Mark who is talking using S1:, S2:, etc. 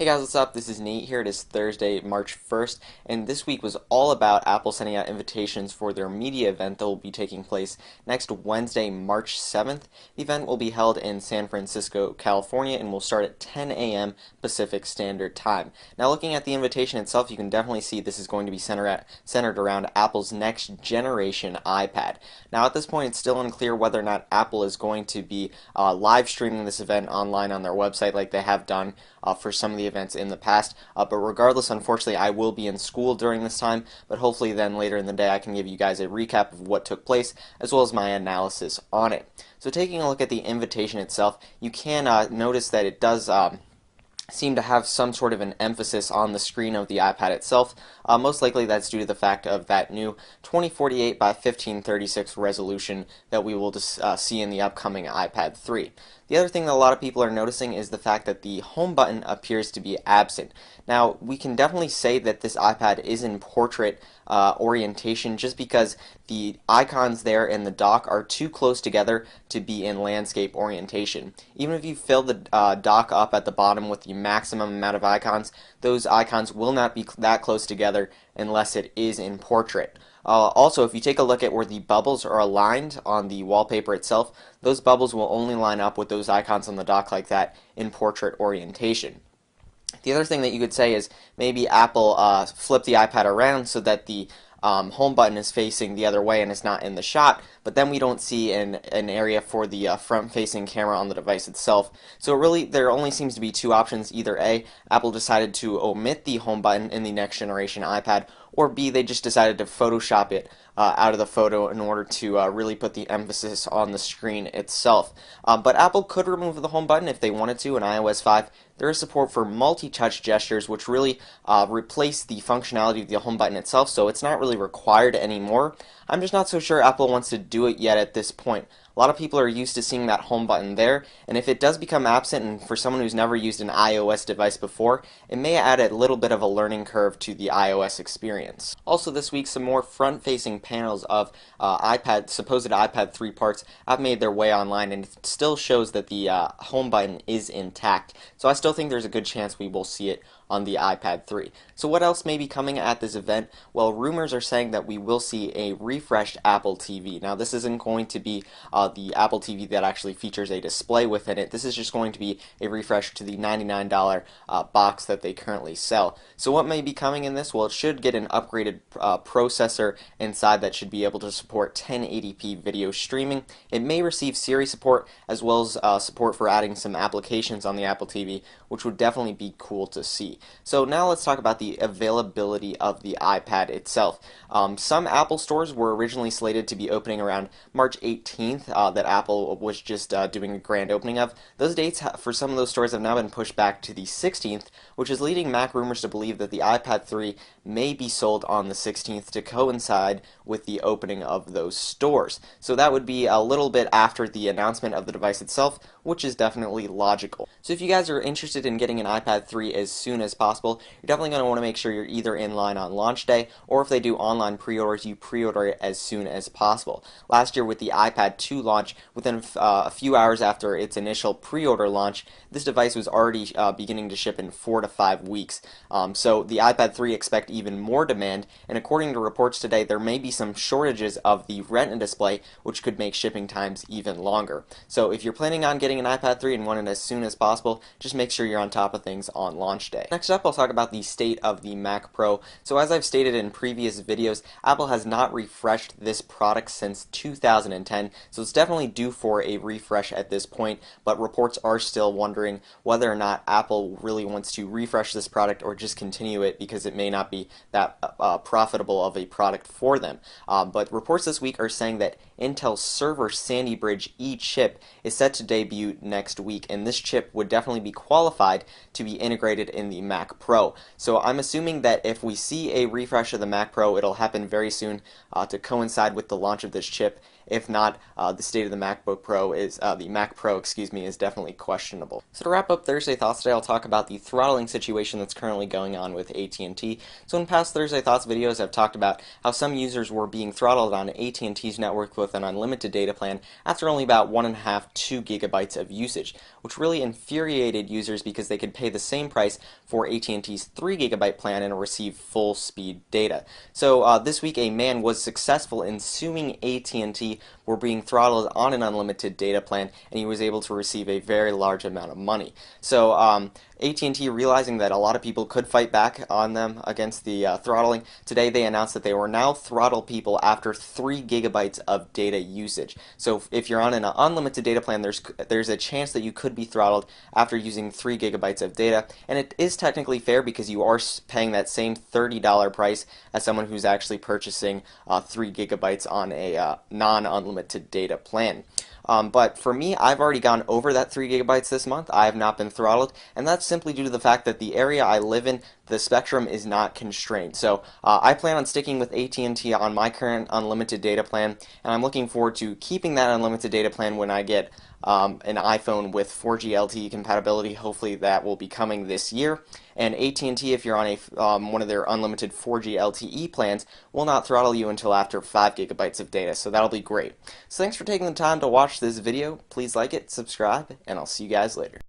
S1: Hey guys, what's up? This is Nate here. It is Thursday, March 1st, and this week was all about Apple sending out invitations for their media event that will be taking place next Wednesday, March 7th. The event will be held in San Francisco, California, and will start at 10 a.m. Pacific Standard Time. Now, looking at the invitation itself, you can definitely see this is going to be centered around Apple's next generation iPad. Now, at this point, it's still unclear whether or not Apple is going to be live streaming this event online on their website like they have done for some of the events in the past. But regardless, unfortunately, I will be in school during this time, but hopefully then later in the day I can give you guys a recap of what took place as well as my analysis on it. So taking a look at the invitation itself, you can notice that it does seem to have some sort of an emphasis on the screen of the iPad itself. Most likely that's due to the fact of that new 2048 by 1536 resolution that we will see in the upcoming iPad 3. The other thing that a lot of people are noticing is the fact that the home button appears to be absent. Now, we can definitely say that this iPad is in portrait orientation just because the icons there in the dock are too close together to be in landscape orientation. Even if you fill the dock up at the bottom with the maximum amount of icons, those icons will not be that close together unless it is in portrait. Also, if you take a look at where the bubbles are aligned on the wallpaper itself, those bubbles will only line up with those icons on the dock like that in portrait orientation. The other thing that you could say is maybe Apple flipped the iPad around so that the home button is facing the other way and it's not in the shot, but then we don't see an area for the front-facing camera on the device itself. So really, there only seems to be two options. Either A, Apple decided to omit the home button in the next generation iPad, or B, they just decided to Photoshop it out of the photo in order to really put the emphasis on the screen itself. But Apple could remove the home button if they wanted to in iOS 5. There is support for multi-touch gestures, which really replace the functionality of the home button itself, so it's not really required anymore. I'm just not so sure Apple wants to do it yet at this point. A lot of people are used to seeing that home button there, and if it does become absent, and for someone who's never used an iOS device before, it may add a little bit of a learning curve to the iOS experience. Also this week, some more front-facing panels of supposed iPad 3 parts have made their way online, and it still shows that the home button is intact. So I still think there's a good chance we will see it on the iPad 3. So what else may be coming at this event? Well, rumors are saying that we will see a refreshed Apple TV. Now, this isn't going to be the Apple TV that actually features a display within it. This is just going to be a refresh to the $99 box that they currently sell. So what may be coming in this? Well, it should get an upgraded processor inside that should be able to support 1080p video streaming. It may receive Siri support as well as support for adding some applications on the Apple TV, which would definitely be cool to see. So now let's talk about the availability of the iPad itself. Some Apple stores were originally slated to be opening around March 18th that Apple was just doing a grand opening of. Those dates for some of those stores have now been pushed back to the 16th, which is leading Mac rumors to believe that the iPad 3 may be sold on the 16th to coincide with the opening of those stores. So that would be a little bit after the announcement of the device itself, which is definitely logical. So if you guys are interested in getting an iPad 3 as soon as possible, you're definitely going to want to make sure you're either in line on launch day, or if they do online pre-orders, you pre-order it as soon as possible. Last year with the iPad 2 launch, within a few hours after its initial pre-order launch, this device was already beginning to ship in 4 to 5 weeks. So the iPad 3 expect even more demand, and according to reports today, there may be some shortages of the Retina display, which could make shipping times even longer. So if you're planning on getting an iPad 3 and want it as soon as possible, just make sure you're on top of things on launch day. Next up, I'll talk about the state of the Mac Pro. So as I've stated in previous videos, Apple has not refreshed this product since 2010, so it's definitely due for a refresh at this point, but reports are still wondering whether or not Apple really wants to refresh this product or just continue it because it may not be that profitable of a product for them. But reports this week are saying that Intel's server Sandy Bridge E chip is set to debut next week, and this chip would definitely be qualified to be integrated in the Mac Pro. So I'm assuming that if we see a refresh of the Mac Pro, it'll happen very soon to coincide with the launch of this chip, If not, the state of the Mac Pro, excuse me, is definitely questionable. So to wrap up Thursday Thoughts today, I'll talk about the throttling situation that's currently going on with AT&T. So in past Thursday Thoughts videos, I've talked about how some users were being throttled on AT&T's network with an unlimited data plan after only about 1.5–2 gigabytes of usage, which really infuriated users because they could pay the same price for AT&T's 3 gigabyte plan and receive full speed data. So this week, a man was successful in suing AT&T for being throttled on an unlimited data plan, and he was able to receive a very large amount of money. So AT&T, realizing that a lot of people could fight back on them against the throttling, today they announced that they will now throttle people after 3 gigabytes of data usage. So if you're on an unlimited data plan, there's a chance that you could be throttled after using 3 gigabytes of data, and it is technically fair because you are paying that same $30 price as someone who's actually purchasing 3 gigabytes on a non-unlimited data plan. But for me, I've already gone over that 3 gigabytes this month. I have not been throttled, and that's simply due to the fact that the area I live in, the spectrum is not constrained. So I plan on sticking with AT&T on my current unlimited data plan, and I'm looking forward to keeping that unlimited data plan when I get an iPhone with 4G LTE compatibility. Hopefully that will be coming this year. And AT&T, if you're on a one of their unlimited 4G LTE plans, will not throttle you until after 5 gigabytes of data. So that'll be great. So thanks for taking the time to watch this video. Please like it, subscribe, and I'll see you guys later.